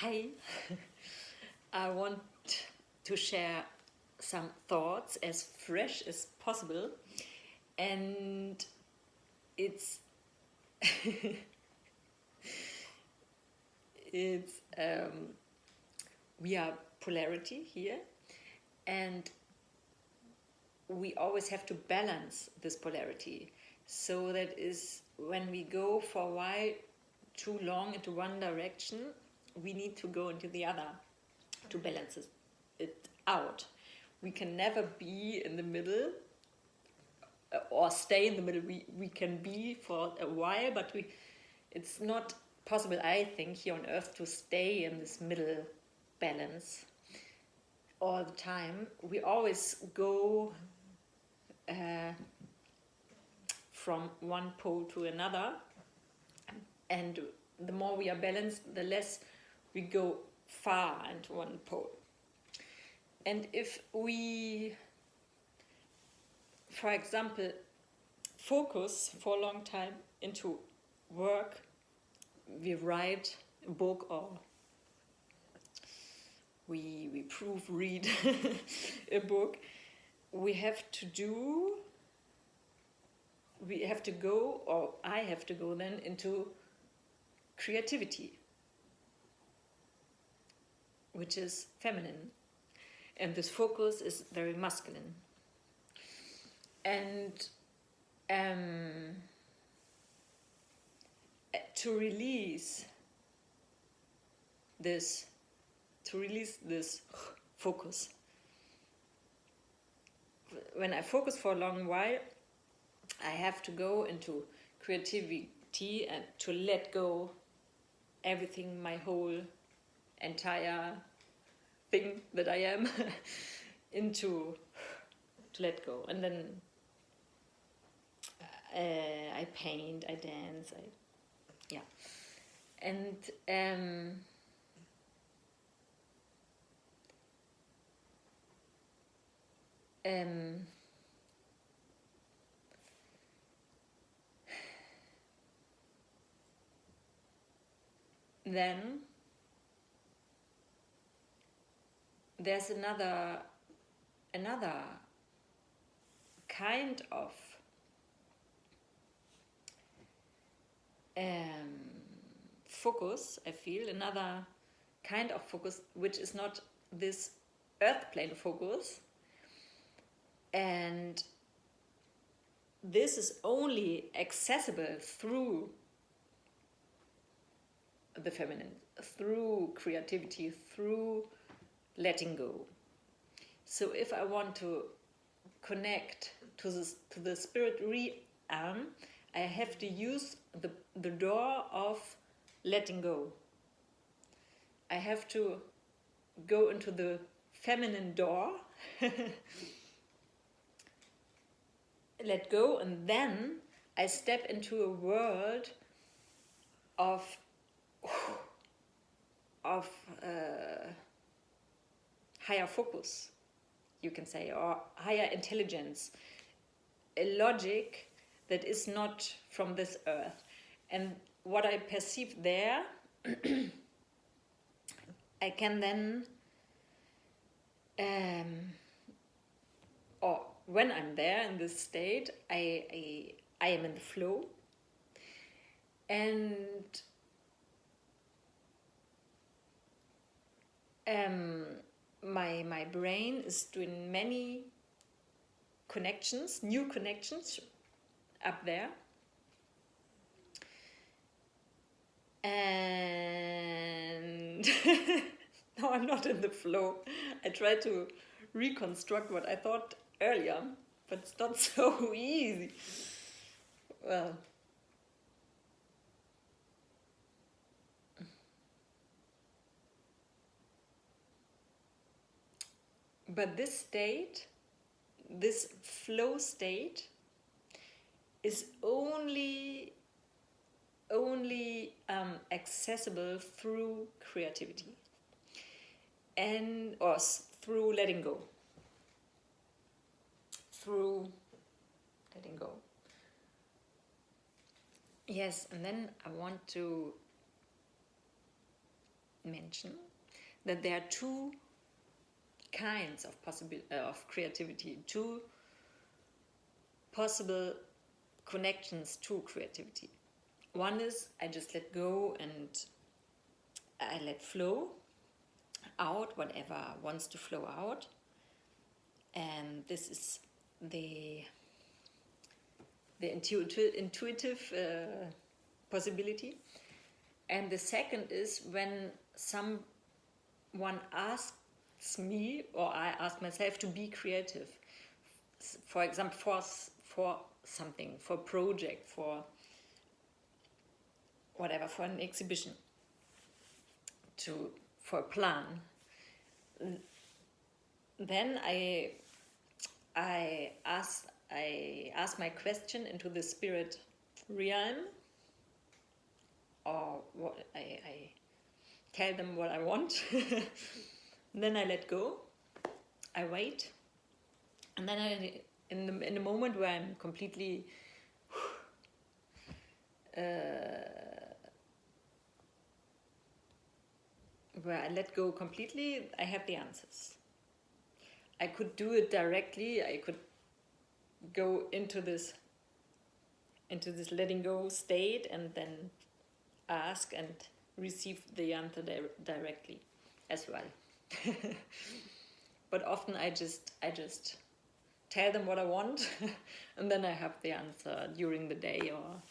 Hi, I want to share some thoughts as fresh as possible, and it's it's we are polarity here, and we always have to balance this polarity. So that is when we go for a while too long into one direction, we need to go into the other to balance it out. We can never be in the middle or stay in the middle. We can be for a while, but it's not possible, I think, here on Earth to stay in this middle balance all the time. We always go from one pole to another, and the more we are balanced, the less we go far into one pole. And if we, for example, focus for a long time into work, we write a book or we proofread a book, we have to go, or I have to go then into creativity, which is feminine, and this focus is very masculine. And to release this focus, when I focus for a long while, I have to go into creativity and to let go everything, my whole entire thing that I am into, to let go. And then I paint, I dance, and then there's another kind of focus, I feel, another kind of focus, which is not this earth plane focus, and this is only accessible through the feminine, through creativity, through letting go. So if I want to connect to the spirit realm, I have to use the door of letting go. I have to go into the feminine door, let go, and then I step into a world of higher focus, you can say, or higher intelligence, a logic that is not from this earth. And what I perceive there, I can then, or when I'm there in this state, I am in the flow, and my brain is doing many connections, new connections up there, and now I'm not in the flow. I try to reconstruct what I thought earlier, but it's not so easy. Well, but this state, this flow state, is only accessible through creativity or through letting go. Yes, and then I want to mention that there are two kinds of of creativity, two possible connections to creativity. One is I just let go and I let flow out whatever wants to flow out, and this is the intuitive possibility. And the second is when someone asks me or I ask myself to be creative, for example, for something, for a project, for whatever, for an exhibition, for a plan. Then I ask my question into the spirit realm, or what I tell them what I want. Then I let go. I wait, and then in the moment where I'm completely where I let go completely, I have the answers. I could do it directly. I could go into this letting go state and then ask and receive the answer directly as well. But often I just tell them what I want and then I have the answer during the day or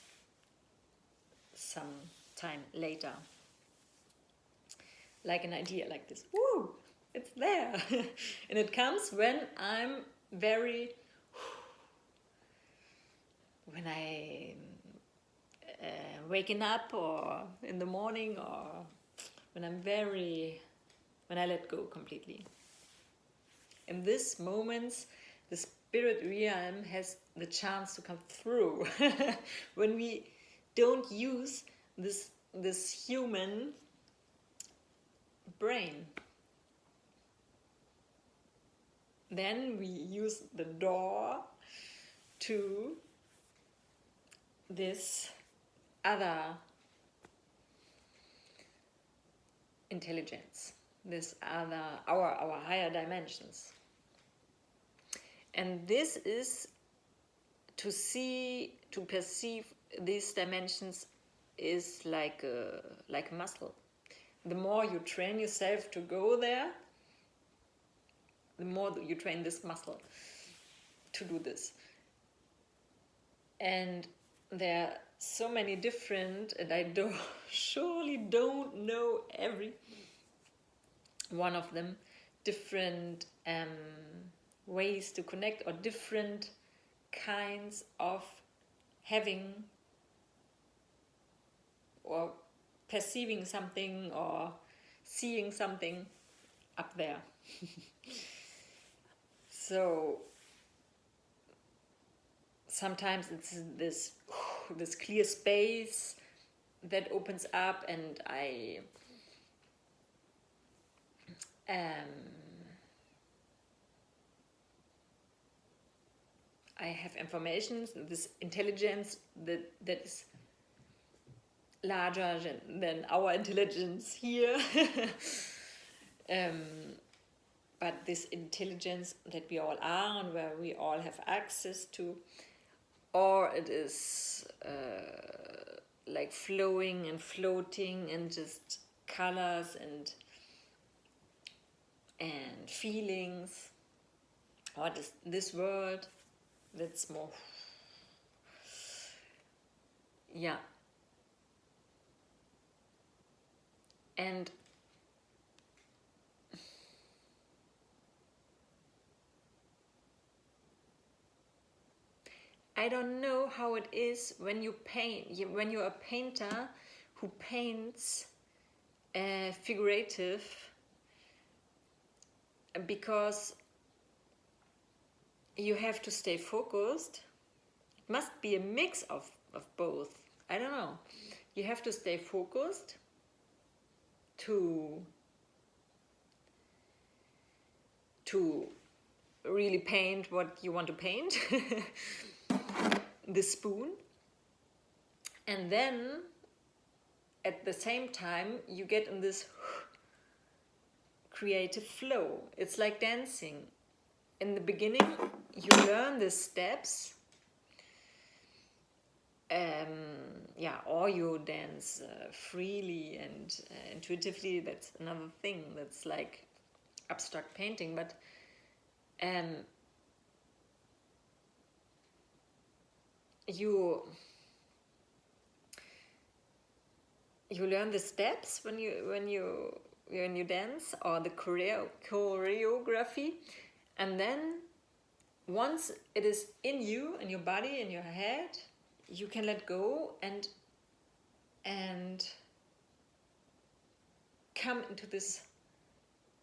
some time later. Like an idea like this. Woo! It's there. And it comes when I'm when I waking up or in the morning, or when when I let go completely. In this moments, the spirit realm has the chance to come through. When we don't use this human brain, then we use the door to this other intelligence, this other our higher dimensions. And this is to perceive these dimensions is like a muscle. The more you train yourself to go there, the more you train this muscle to do this. And there are so many different, and I surely don't know every one of them, different ways to connect, or different kinds of having or perceiving something or seeing something up there. So sometimes it's this clear space that opens up, and I have information, this intelligence that is larger than our intelligence here. But this intelligence that we all are and where we all have access to, or it is like flowing and floating and just colors and feelings, or this world that's more, yeah. And I don't know how it is when you paint, when you're a painter who paints figurative, because you have to stay focused. It must be a mix of both. I don't know. You have to stay focused to really paint what you want to paint. The spoon. And then at the same time you get in this creative flow. It's like dancing. In the beginning, you learn the steps, or you dance freely and intuitively. That's another thing. That's like abstract painting, but you learn the steps when you dance, or the choreography, and then once it is in you, in your body, in your head, you can let go and come into this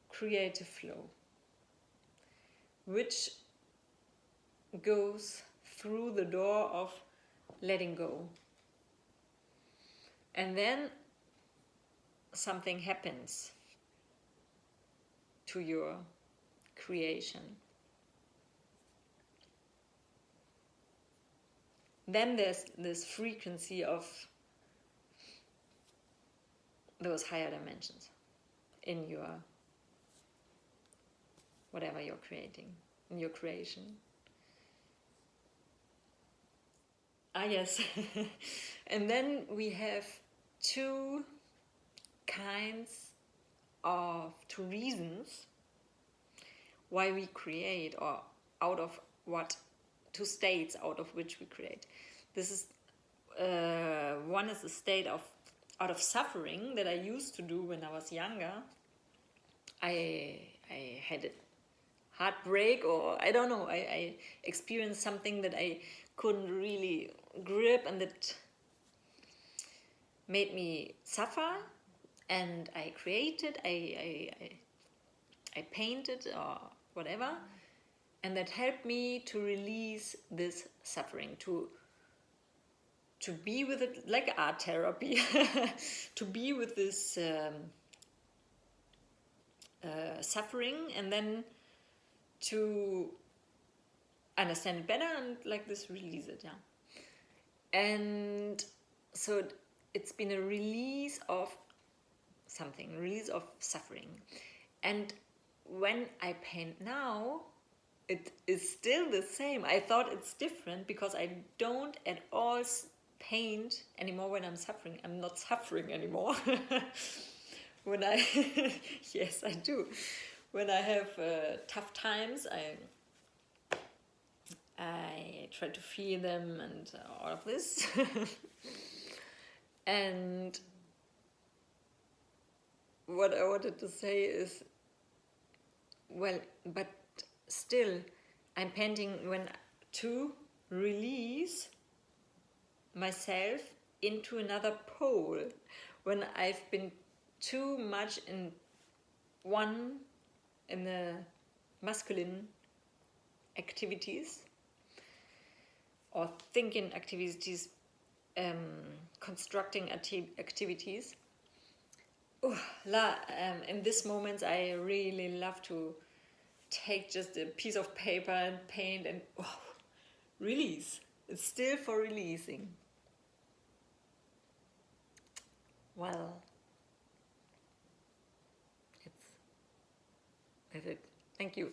creative flow, which goes through the door of letting go. And then something happens to your creation. Then there's this frequency of those higher dimensions in your whatever you're creating, in your creation. Yes. And then we have two reasons why we create, or out of what, two states out of which we create. This is one is a state out of suffering that I used to do when I was younger. I had a heartbreak, or I don't know, I experienced something that I couldn't really grip, and that made me suffer, and I created, I painted or whatever, and that helped me to release this suffering, to be with it, like art therapy, to be with this suffering, and then to understand it better and like this release it, And so it's been a release of something, release of suffering. And when I paint now, it is still the same. I thought it's different because I don't at all paint anymore when I'm suffering. I'm not suffering anymore. When yes, I do. When I have tough times, I try to feel them and all of this. And what I wanted to say is, well, but still, I'm painting to release myself into another pole, when I've been too much in the masculine activities or thinking activities, constructing activities. In this moment, I really love to take just a piece of paper and paint and release. It's still for releasing. Well, that's it. Thank you.